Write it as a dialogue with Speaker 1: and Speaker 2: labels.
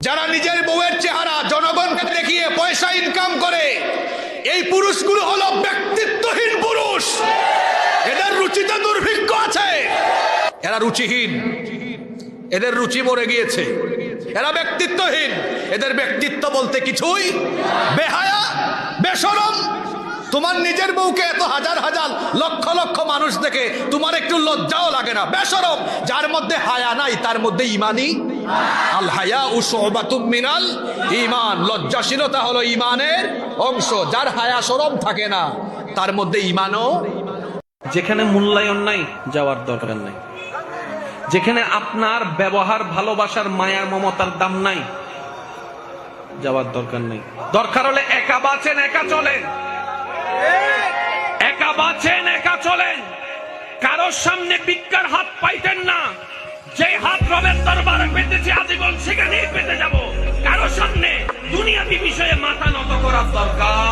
Speaker 1: যারা নিজের বউয়ের চেহারা জনগণকে দেখিয়ে পয়সা ইনকাম করে, এই পুরুষগুলো হলো ব্যক্তিত্বহীন পুরুষ। এদের রুচিতে দুর্ভিক্ষ আছে, এরা রুচিহীন, এদের রুচি মরে গিয়েছে, এরা ব্যক্তিত্বহীন, এদের ব্যক্তিত্ব বলতে কিছুই, বেহায়া, বেশরম। তোমার নিজের বউকে এত হাজার হাজার লক্ষ লক্ষ মানুষ দেখে তোমার একটু লজ্জাও লাগে না? বেশরম। যার মধ্যে হায়া নাই তার মধ্যে ইমানই। আল হায়া শুবাতুম মিনাল ঈমান। লজ্জাশীলতা হলো ঈমানের অংশ। যার হায়া শরম থাকে না তার মধ্যে ঈমানও।
Speaker 2: যেখানে মূল্যায়ন নাই যাওয়ার দরকার নাই, যেখানে আপনার ব্যবহার, ভালোবাসার, মায়া, মমতার দাম নাই যাওয়ার দরকার নেই। দরকার হলে একা বাঁচেন, একা চলেন, একা বাঁচেন, একা চলেন। কারোর সামনে ভিক্ষার হাত পাইতেন না। যে হাত রবের দরবারে পেতেছে আজীবন সেখানেই পেতে যাব। কারোর সামনে দুনিয়াবি বিষয়ে মাথা নত করার দরকার